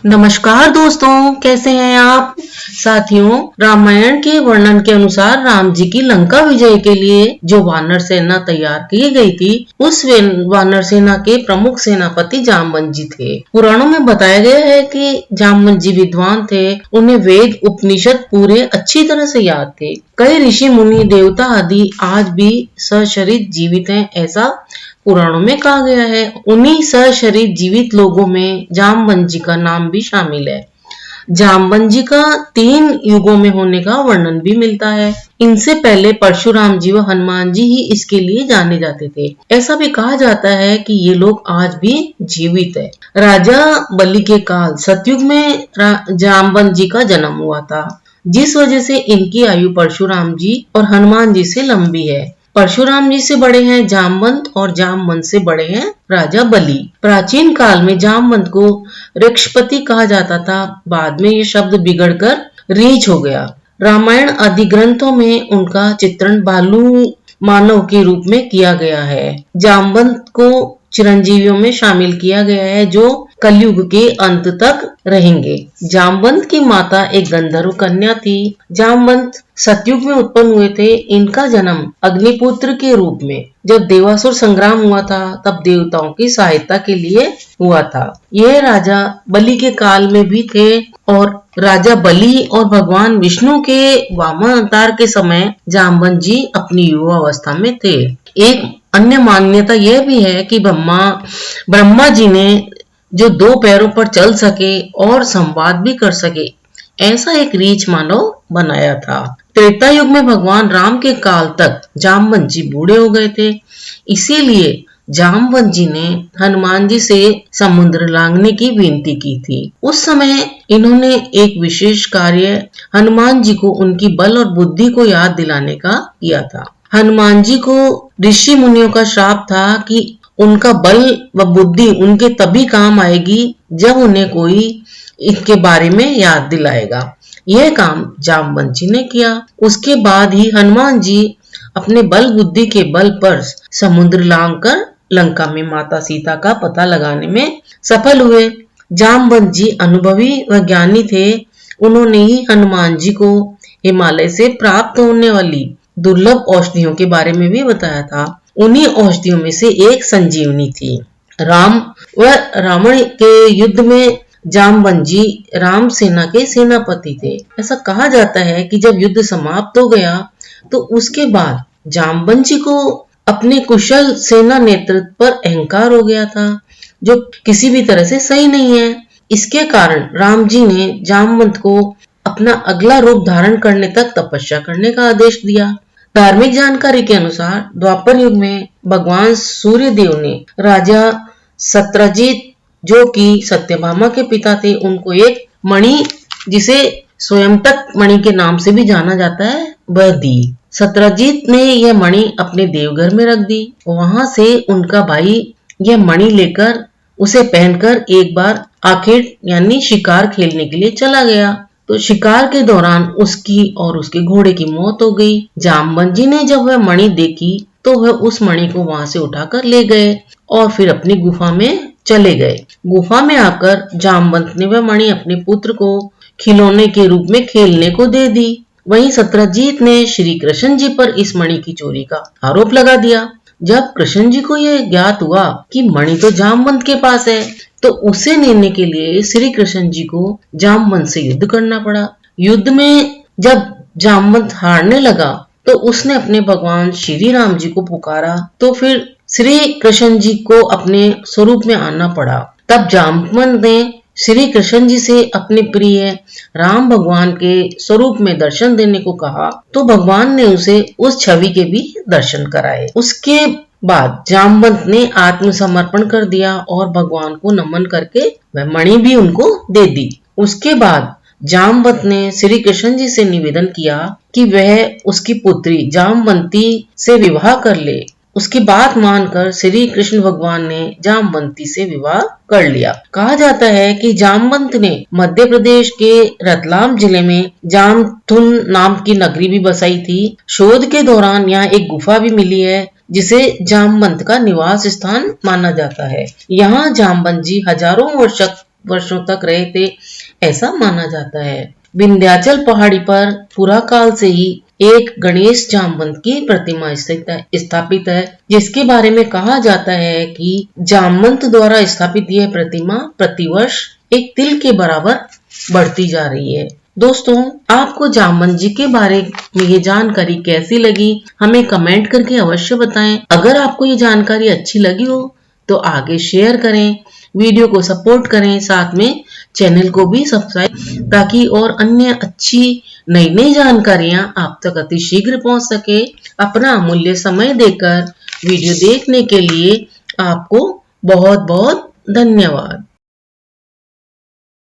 नमस्कार दोस्तों, कैसे हैं आप। साथियों, रामायण के वर्णन के अनुसार राम जी की लंका विजय के लिए जो वानर सेना तैयार की गई थी, उस वानर सेना के प्रमुख सेनापति जामवंत जी थे। पुराणों में बताया गया है कि जामवंत जी विद्वान थे। उन्हें वेद उपनिषद पूरे अच्छी तरह से याद थे। कई ऋषि मुनि देवता आदि आज भी सशरीर जीवित हैं, ऐसा पुराणों में कहा गया है। उन्हीं सशरीर जीवित लोगों में जामवंत जी का नाम भी शामिल है। जामवंत जी का 3 युगों में होने का वर्णन भी मिलता है। इनसे पहले परशुराम जी व हनुमान जी ही इसके लिए जाने जाते थे। ऐसा भी कहा जाता है कि ये लोग आज भी जीवित है। राजा बलि के काल सतयुग में जामवंत जी का जन्म हुआ था, जिस वजह से इनकी आयु परशुराम जी और हनुमान जी से लंबी है। परशुराम जी से बड़े हैं जामवंत और जामवंत से बड़े हैं राजा बलि। प्राचीन काल में जामवंत को ऋक्षपति कहा जाता था। बाद में ये शब्द बिगड़कर रीछ हो गया। रामायण आदि ग्रंथों में उनका चित्रण भालू मानव के रूप में किया गया है। जामवंत को चिरंजीवियों में शामिल किया गया है जो कलयुग के अंत तक रहेंगे। जामवंत की माता एक गंधर्व कन्या थी। जामवंत सतयुग में उत्पन्न हुए थे। इनका जन्म अग्निपुत्र के रूप में जब देवासुर संग्राम हुआ था, तब देवताओं की सहायता के लिए हुआ था। यह राजा बलि के काल में भी थे और राजा बलि और भगवान विष्णु के वामन अवतार के समय जामवंत जी अपनी युवा अवस्था में थे। एक अन्य मान्यता यह भी है कि ब्रह्मा जी ने जो 2 पैरों पर चल सके और संवाद भी कर सके, ऐसा एक रीछ मानव बनाया था। त्रेता युग में भगवान राम के काल तक जामवंत जी बूढ़े हो गए थे। इसीलिए जामवंत जी ने हनुमान जी से समुद्र लांघने की विनती की थी। उस समय इन्होंने एक विशेष कार्य हनुमान जी को उनकी बल और बुद्धि को याद दिलाने का किया था। हनुमान जी को ऋषि मुनियों का श्राप था कि उनका बल व बुद्धि उनके तभी काम आएगी जब उन्हें कोई इसके बारे में याद दिलाएगा। यह काम जामवंत जी ने किया। उसके बाद ही हनुमान जी अपने बल बुद्धि के बल पर समुद्र लांघकर लंका में माता सीता का पता लगाने में सफल हुए। जामवंत जी अनुभवी व ज्ञानी थे। उन्होंने ही हनुमान जी को हिमालय से प्राप्त होने वाली दुर्लभ औषधियों के बारे में भी बताया था। उन्हीं औषधियों में से एक संजीवनी थी। राम व रावण के युद्ध में जामवंत जी राम सेना के सेनापति थे। ऐसा कहा जाता है कि जब युद्ध समाप्त हो गया तो उसके बाद जामवंत जी को अपने कुशल सेना नेतृत्व पर अहंकार हो गया था, जो किसी भी तरह से सही नहीं है। इसके कारण राम जी ने जामवंत को अपना अगला रूप धारण करने तक तपस्या करने का आदेश दिया। धार्मिक जानकारी के अनुसार द्वापर युग में भगवान सूर्य देव ने राजा सत्यजीत, जो कि सत्यभामा के पिता थे, उनको एक मणि, जिसे स्वयंतक मणि के नाम से भी जाना जाता है, वह दी। सत्यजीत ने यह मणि अपने देवघर में रख दी। वहां से उनका भाई यह मणि लेकर उसे पहनकर एक बार आखिर यानी शिकार खेलने के लिए चला गया। तो शिकार के दौरान उसकी और उसके घोड़े की मौत हो गई। जामवंत जी ने जब वह मणि देखी तो वह उस मणि को वहां से उठाकर ले गए और फिर अपनी गुफा में चले गए। गुफा में आकर जामवंत ने वह मणि अपने पुत्र को खिलौने के रूप में खेलने को दे दी। वहीं सत्यजीत ने श्री कृष्ण जी पर इस मणि की चोरी का आरोप लगा दिया। जब कृष्ण जी को यह ज्ञात हुआ कि मणि तो जामवंत के पास है, तो उसे लेने के लिए श्री कृष्ण जी को जामवंत से युद्ध करना पड़ा। युद्ध में जब जामवंत हारने लगा तो उसने अपने भगवान श्री राम जी को पुकारा, तो फिर श्री कृष्ण जी को अपने स्वरूप में आना पड़ा। तब जामवंत ने श्री कृष्ण जी से अपने प्रिय राम भगवान के स्वरूप में दर्शन देने को कहा, तो भगवान ने उसे उस छवि के भी दर्शन कराए। उसके बाद जामवंत ने आत्मसमर्पण कर दिया और भगवान को नमन करके वह मणि भी उनको दे दी। उसके बाद जामवंत ने श्री कृष्ण जी से निवेदन किया कि वह उसकी पुत्री जामवंती से विवाह कर ले। उसकी बात मानकर श्री कृष्ण भगवान ने जामवंती से विवाह कर लिया। कहा जाता है कि जामवंत ने मध्य प्रदेश के रतलाम जिले में जामथुन नाम की नगरी भी बसाई थी। शोध के दौरान यहाँ एक गुफा भी मिली है, जिसे जामवंत का निवास स्थान माना जाता है। यहाँ जामवंत जी हजारों वर्ष वर्षों तक रहे थे, ऐसा माना जाता है। विंध्याचल पहाड़ी पर पुराकाल से ही एक गणेश जामवंत की प्रतिमा स्थापित है, जिसके बारे में कहा जाता है कि जामवंत द्वारा स्थापित यह प्रतिमा प्रतिवर्ष एक तिल के बराबर बढ़ती जा रही है। दोस्तों, आपको जामवंत जी के बारे में ये जानकारी कैसी लगी, हमें कमेंट करके अवश्य बताएं। अगर आपको ये जानकारी अच्छी लगी हो तो आगे शेयर करें, वीडियो को सपोर्ट करें, साथ में चैनल को भी सब्सक्राइब, ताकि और अन्य अच्छी नई नई जानकारियां आप तक अति शीघ्र पहुंच सके। अपना अमूल्य समय देकर वीडियो देखने के लिए आपको बहुत बहुत धन्यवाद।